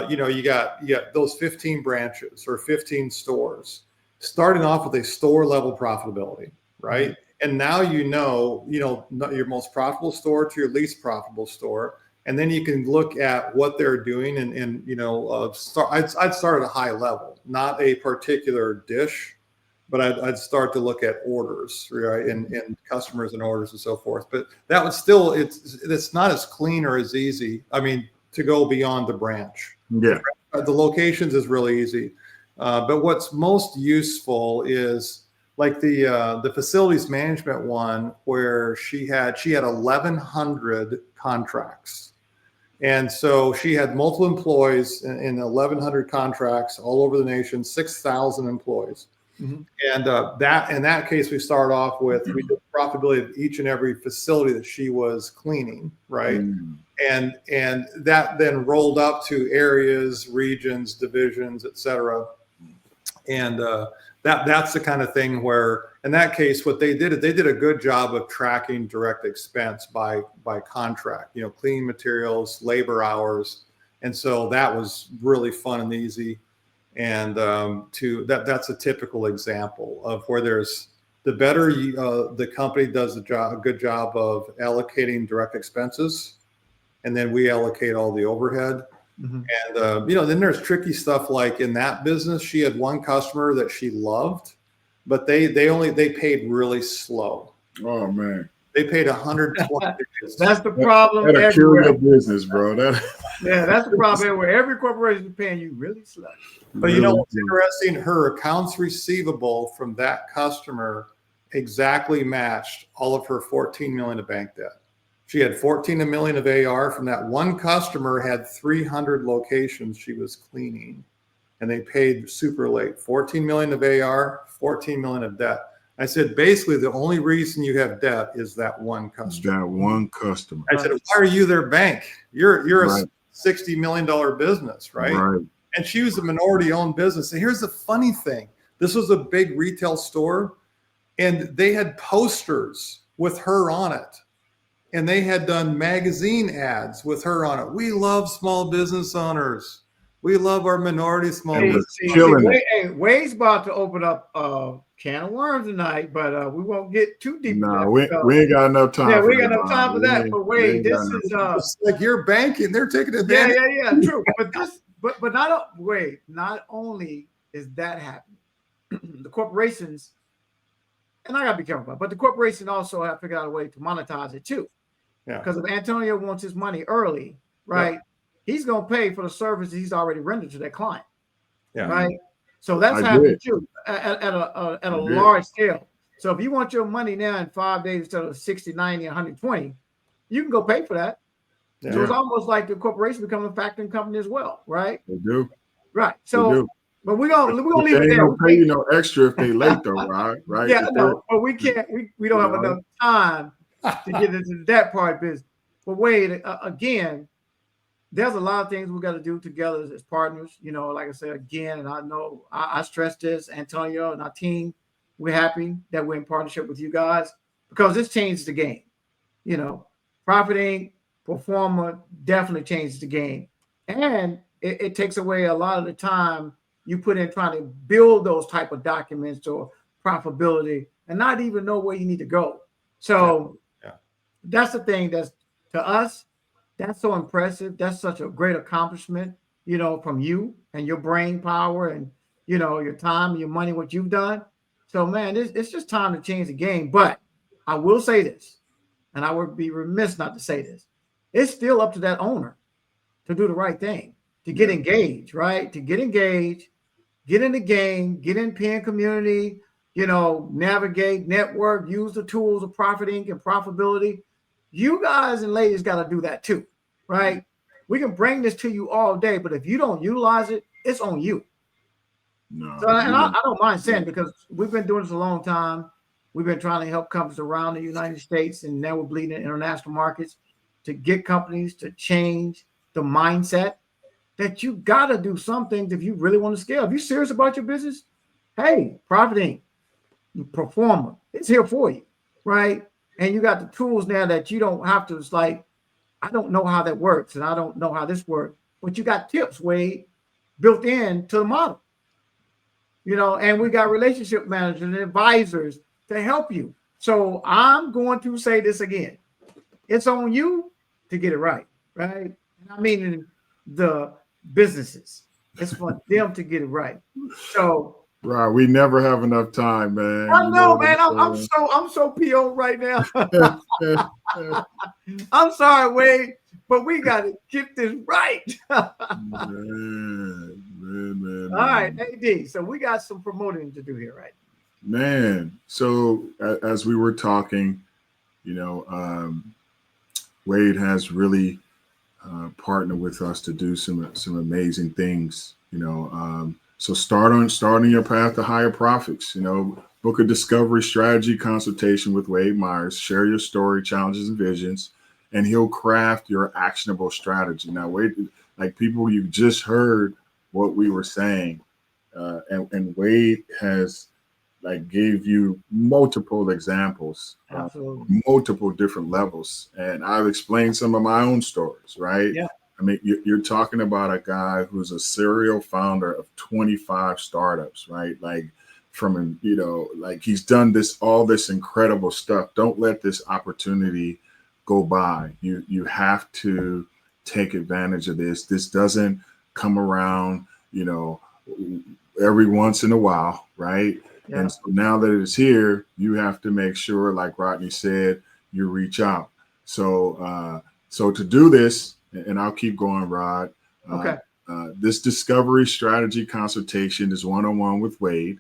You got those 15 branches or 15 stores, starting off with a store level profitability, right? And now your most profitable store to your least profitable store. And then you can look at what they're doing and I'd start at a high level, not a particular dish, but I'd start to look at orders, right, and customers and orders and so forth. But that would still, it's not as clean or as easy. I mean, to go beyond the branch. Yeah. The locations is really easy. But what's most useful is like the facilities management one where she had 1,100 contracts. And so she had multiple employees in 1,100 contracts all over the nation, 6,000 employees. Mm-hmm. And that in that case, we started off with, we did profitability of each and every facility that she was cleaning, right? And that then rolled up to areas, regions, divisions, et cetera. And that's the kind of thing where, in that case, what they did is they did a good job of tracking direct expense by contract, cleaning materials, labor hours. And so that was really fun and easy. And that's a typical example of where there's the better the company does a good job of allocating direct expenses, and then we allocate all the overhead. Mm-hmm. And then there's tricky stuff like in that business, she had one customer that she loved, but they paid really slow. Oh man, they paid 120 days. That's the problem. That'll kill your business, bro. Yeah, that's the problem everywhere. Every corporation is paying you really slow. But you know what's interesting? Her accounts receivable from that customer exactly matched all of her $14 million of bank debt. She had $14 million of AR from that one customer, had 300 locations she was cleaning, and they paid super late. $14 million of AR, $14 million of debt. I said, basically, the only reason you have debt is that one customer. That one customer. I said, why are you their bank? You're right. a $60 million business, right? Right. And she was a minority-owned business. And here's the funny thing. This was a big retail store, and they had posters with her on it. And they had done magazine ads with her on it. We love small business owners. We love our minority small business. Wade's about to open up a can of worms tonight, but we won't get too deep. No, we ain't got enough time. Yeah, we ain't got enough time for that. But Wade, this is it's like you're banking. They're taking advantage. Yeah, true. But not only is that happening, the corporations, and I gotta be careful, but the corporation also have figured out a way to monetize it too. Yeah. Because if Antonio wants his money early, right? Yeah. He's gonna pay for the services he's already rendered to that client. Yeah. Right. So that's happening too at a large scale. So if you want your money now in 5 days instead of 60, 90, 120, you can go pay for that. Yeah. So it's almost like the corporation becoming a factoring company as well, right? They do. Right. So but we're gonna leave it there. They don't pay you no extra if they late though, right? Yeah, no, but we can't. We don't have enough time to get into that part of business. But Wade, again, there's a lot of things we got to do together as partners. Like I said again, and I know I stress this, Antonio and our team. We're happy that we're in partnership with you guys because this changes the game. Profit Inc., Pro-Forma definitely changes the game, and it takes away a lot of the time you put in trying to build those type of documents or profitability and not even know where you need to go. So that's the thing that's, to us, that's so impressive. That's such a great accomplishment, from you and your brain power and, your time, your money, what you've done. So, man, it's just time to change the game. But I will say this, and I would be remiss not to say this. It's still up to that owner to do the right thing, to get engaged, right? To get engaged, get in the game, get in PN community, navigate, network, use the tools of Profit Inc. and profitability. You guys and ladies got to do that too, right? We can bring this to you all day, but if you don't utilize it, it's on you. No, so, and I don't mind saying, because we've been doing this a long time. We've been trying to help companies around the United States, and now we're bleeding in international markets to get companies to change the mindset that you got to do something if you really want to scale. If you're serious about your business, hey, Profit Inc., Pro-Forma, it's here for you, right? And you got the tools now that you don't have to. It's like, I don't know how that works, and I don't know how this works, but you got tips, Wade, built in to the model. And we got relationship managers and advisors to help you. So I'm going to say this again. It's on you to get it right, right? And I mean in the businesses. It's for them to get it right. So right, we never have enough time, man. I know, man. I'm so PO right now. I'm sorry, Wade, but we got to get this right. man. All right, AD. So we got some promoting to do here, right? Man, so as we were talking, you know, Wade has really partnered with us to do some amazing things. So starting your path to higher profits. Book a discovery strategy consultation with Wade Myers. Share your story, challenges, and visions, and he'll craft your actionable strategy. Now, Wade, like people, you just heard what we were saying, and Wade has gave you multiple examples, Absolutely. multiple different levels, and I've explained some of my own stories. Right? Yeah. I mean, you're talking about a guy who's a serial founder of 25 startups, right? He's done all this incredible stuff. Don't let this opportunity go by. You have to take advantage of this. This doesn't come around, every once in a while, right? Yeah. And so now that it's here, you have to make sure, like Rodney said, you reach out. So to do this, and I'll keep going, Rod. Okay. This discovery strategy consultation is one-on-one with Wade.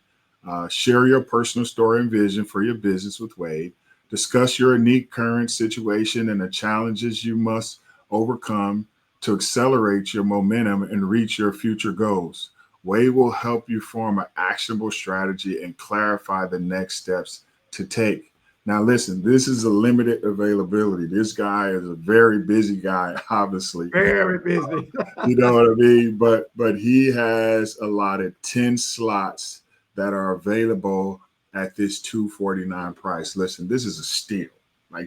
Share your personal story and vision for your business with Wade. Discuss your unique current situation and the challenges you must overcome to accelerate your momentum and reach your future goals. Wade will help you form an actionable strategy and clarify the next steps to take. Now, listen, this is a limited availability. This guy is a very busy guy, obviously. Very busy. You know what I mean? But he has allotted 10 slots that are available at this $249 price. Listen, this is a steal.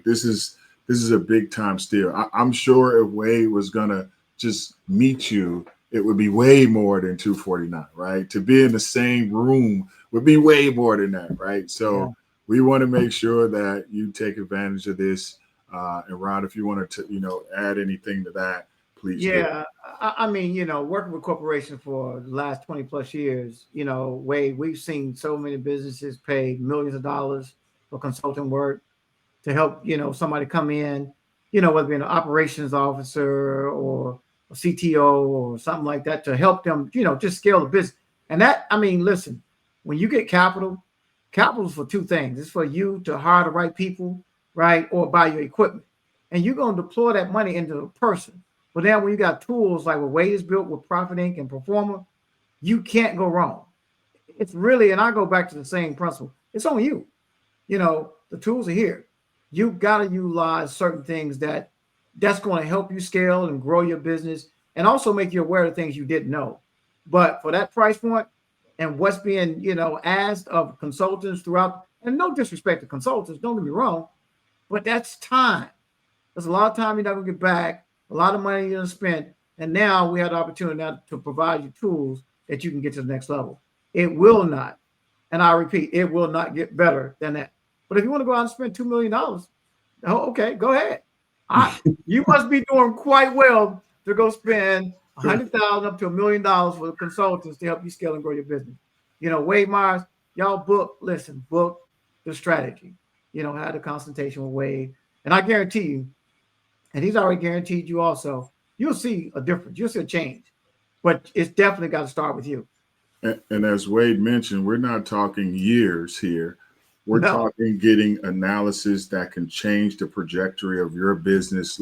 This is a big time steal. I'm sure if Wade was gonna just meet you, it would be way more than $249, right? To be in the same room would be way more than that, right? So we want to make sure that you take advantage of this. And Rod, if you wanted to, add anything to that, please. Yeah, I mean, working with corporations for the last 20 plus years, Wade, we've seen so many businesses pay millions of dollars for consulting work to help, somebody come in, whether it be an operations officer or a CTO or something like that to help them, just scale the business. And that, I mean, listen, when you get capital is for two things. It's for you to hire the right people, right? Or buy your equipment. And you're going to deploy that money into a person. But then when you got tools like what Wade is built with Profit Inc. and Pro-Forma, you can't go wrong. It's really, and I go back to the same principle. It's on you. The tools are here. You've got to utilize certain things that's going to help you scale and grow your business and also make you aware of things you didn't know. But for that price point and what's being, asked of consultants throughout, and no disrespect to consultants, don't get me wrong, but that's time. There's a lot of time you're not going to get back, a lot of money you're going to spend. And now we have the opportunity now to provide you tools that you can get to the next level. It will not, and I repeat, it will not get better than that. But if you want to go out and spend $2 million, okay, go ahead. You must be doing quite well to go spend $100,000 up to $1 million for the consultants to help you scale and grow your business. Wade Myers, y'all book the strategy. Have the consultation with Wade. And I guarantee you, and he's already guaranteed you also, you'll see a difference. You'll see a change. But it's definitely got to start with you. And as Wade mentioned, we're not talking years here. We're talking getting analysis that can change the trajectory of your business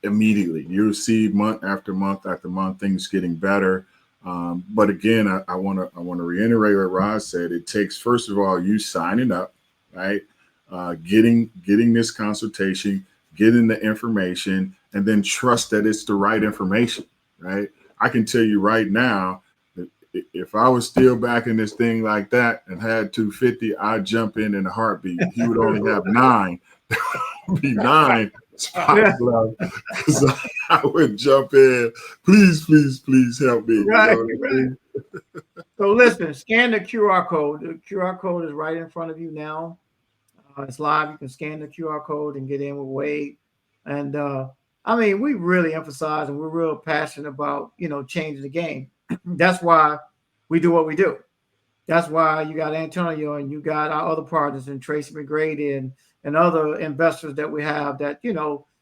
immediately. You'll see month after month after month things getting better. But again, I want to reiterate what Rod said. It takes, first of all, you signing up, right? Getting this consultation, getting the information, and then trust that it's the right information, right? I can tell you right now, if I was still backing this thing like that and had 250, I'd jump in a heartbeat. He would only have 9. Be 9 spots left. So I would jump in. Please, please, please help me. Right. So listen, scan the QR code. The QR code is right in front of you now. It's live. You can scan the QR code and get in with Wade. And we really emphasize and we're real passionate about, changing the game. That's why we do what we do. That's why you got Antonio and you got our other partners and Tracy McGrady and other investors that we have that,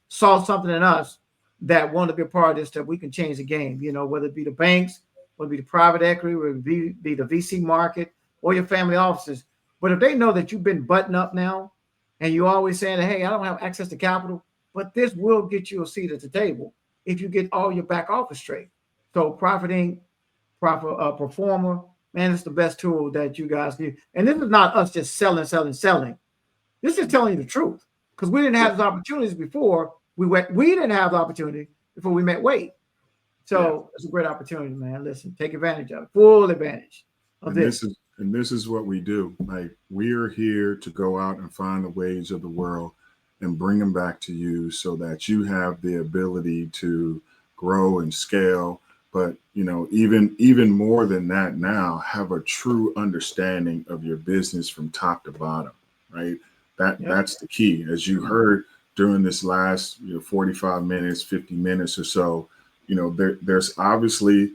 saw something in us that want to be a part of this, that we can change the game, whether it be the banks, whether it be the private equity, whether it be the VC market or your family offices. But if they know that you've been buttoned up now and you're always saying, hey, I don't have access to capital, but this will get you a seat at the table if you get all your back office straight. So Profit Inc., Pro-Forma, man, it's the best tool that you guys need. And this is not us just selling. This is telling you the truth, because we didn't have those opportunities before. We didn't have the opportunity before we met Wade. So it's a great opportunity, man. Listen, take advantage of it, full advantage of this. This is what we do. Like, we are here to go out and find the ways of the world and bring them back to you so that you have the ability to grow and scale. But, you know, even more than that now, have a true understanding of your business from top to bottom, right? That's the key. As you heard during this last 45 minutes, 50 minutes or so, you know, there's obviously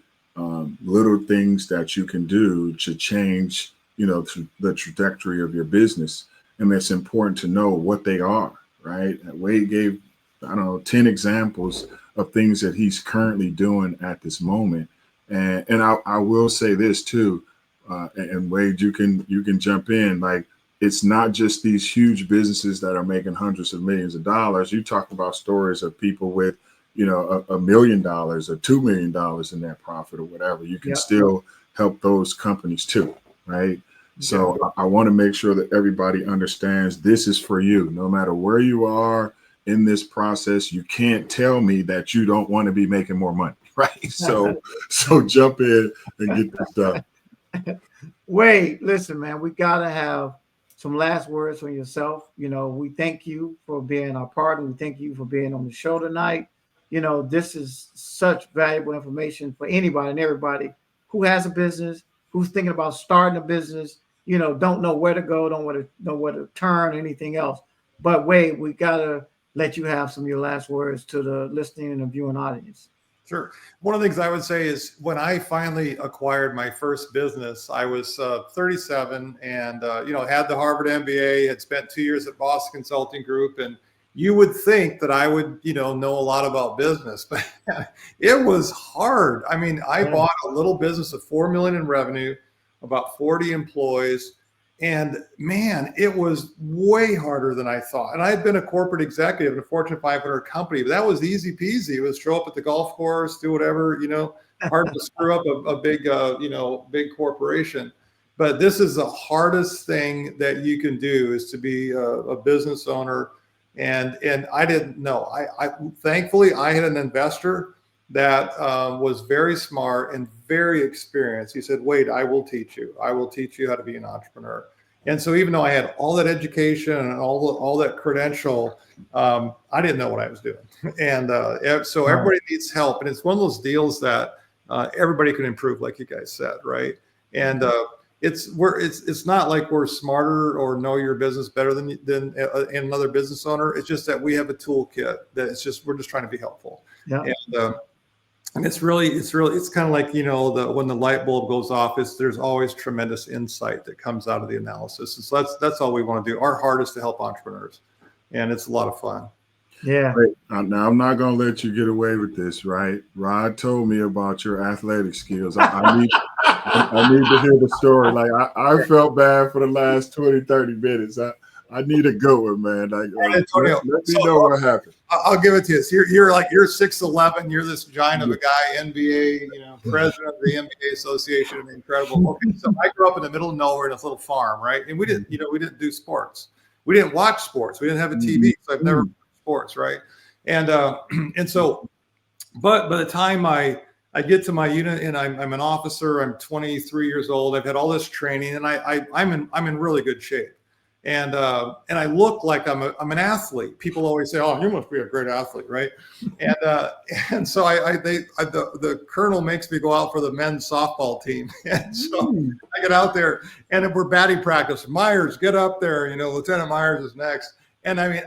little things that you can do to change, you know, the trajectory of your business. And it's important to know what they are, right? Wade gave, 10 examples of things that he's currently doing at this moment. And I will say this too, and Wade, you can jump in. Like, it's not just these huge businesses that are making hundreds of millions of dollars. You talk about stories of people with, $1 million or $2 million in net profit or whatever. You can still help those companies too, right? So I want to make sure that everybody understands this is for you. No matter where you are in this process, you can't tell me that you don't want to be making more money, right? So jump in and get this done. Wade, listen, man, we got to have some last words from yourself. We thank you for being our partner. We thank you for being on the show tonight. This is such valuable information for anybody and everybody who has a business, who's thinking about starting a business, don't know where to go, don't know where to turn, anything else. But Wade, we got to let you have some of your last words to the listening and viewing audience. Sure. One of the things I would say is when I finally acquired my first business, I was 37 and, had the Harvard MBA, had spent 2 years at Boston Consulting Group. And you would think that I would, know a lot about business, but it was hard. I mean, I bought a little business of 4 million in revenue, about 40 employees. And man, it was way harder than I thought. And I had been a corporate executive in a Fortune 500 company, but that was easy peasy. It was show up at the golf course, do whatever, hard to screw up a big, big corporation. But this is the hardest thing that you can do, is to be a business owner. And I didn't know. I thankfully I had an investor that was very smart and very experienced. He said, Wade, I will teach you. I will teach you how to be an entrepreneur. And so even though I had all that education and all that credential, I didn't know what I was doing. And so everybody needs help. And it's one of those deals that everybody can improve, like you guys said, right? And it's not like we're smarter or know your business better than another business owner. It's just that we have a toolkit that we're just trying to be helpful. Yeah. And it's kind of like, when the light bulb goes off, there's always tremendous insight that comes out of the analysis. And so that's all we want to do. Our heart is to help entrepreneurs, and it's a lot of fun. Yeah. Right. Now, I'm not going to let you get away with this, right? Rod told me about your athletic skills. I need to hear the story. Like, I felt bad for the last 20, 30 minutes. I need a good one, man. Like let me know what happened. I'll give it to you. You're 6'11". You're this giant of a guy, NBA, president of the NBA Association. Incredible. Okay, so I grew up in the middle of nowhere in this little farm, right? And we didn't do sports. We didn't watch sports. We didn't have a TV, so I've never watched sports, right? And so, but by the time I get to my unit and I'm an officer, I'm 23 years old. I've had all this training, and I'm in really good shape. And I look like I'm an athlete. People always say, "Oh, you must be a great athlete, right?" And so the colonel makes me go out for the men's softball team, and so I get out there, and we're batting practice. Myers, get up there. Lieutenant Myers is next, and I mean,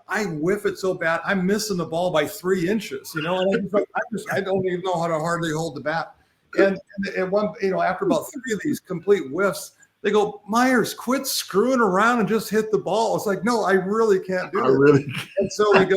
I whiff it so bad, I'm missing the ball by 3 inches. And I don't even know how to hardly hold the bat. And after about 3 of these complete whiffs, they go, Myers, quit screwing around and just hit the ball. It's like, no, I really can't do it. Really can't. And so we go,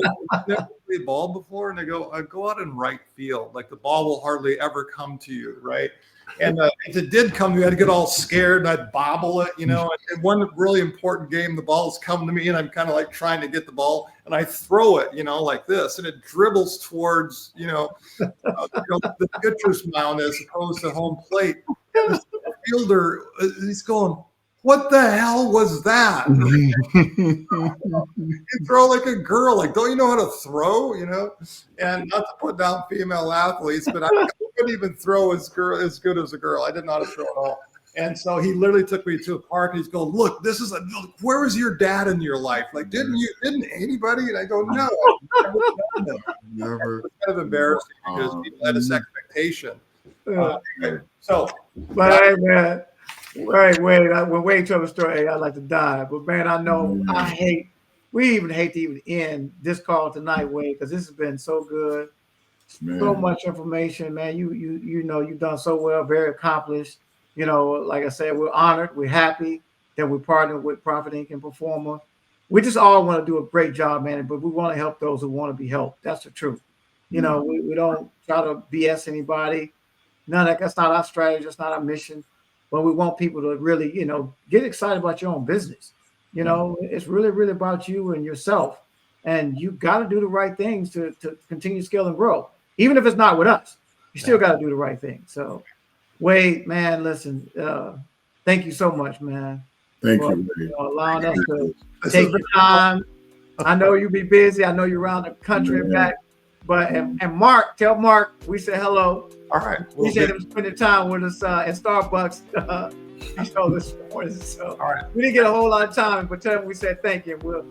played ball before? And I go out in right field. Like the ball will hardly ever come to you, right? And if it did come to me, I'd get all scared and I'd bobble it, And one really important game, the ball's come to me and I'm kind of like trying to get the ball and I throw it, like this, and it dribbles towards, the pitcher's mound as opposed to home plate. And the fielder, he's going, what the hell was that? You throw like a girl. Like, don't you know how to throw? And not to put down female athletes, but I couldn't even throw as good as a girl. I didn't know how to throw at all. And so he literally took me to a park and he's going, look, where was your dad in your life? Like, didn't anybody? And I go, no, I've never done that. Never. It was kind of embarrassing because people had this expectation. But hey, man. Wait, when Wade told the story, I'd like to die. But man, I know we even hate to even end this call tonight, Wade, because this has been so good. Man. So much information, man. You've done so well, very accomplished. Like I said, we're honored, we're happy that we're partnered with Profit Inc. and Pro-Forma. We just all want to do a great job, man, but we want to help those who want to be helped. That's the truth. We don't try to BS anybody. That's not our strategy, that's not our mission. But we want people to really, get excited about your own business. It's really, really about you and yourself. And you got to do the right things to continue to scale and grow. Even if it's not with us, you still got to do the right thing. So, Wade, man, listen, thank you so much, man. Thank you, Wade. Allowing us to take the time. I know you be busy. I know you're around the country and back. But and Mark, tell Mark we said hello. All right. We said him spending time with us at Starbucks. He told us this morning. So all right. We didn't get a whole lot of time, but tell him we said thank you. We'll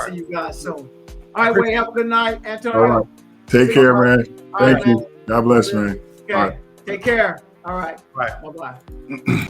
see you guys soon. All right, Wade, have a good night, Antonio. All right. Take care, man. Thank you. God bless, man. Okay. Take care. All right. Bye. Bye-bye.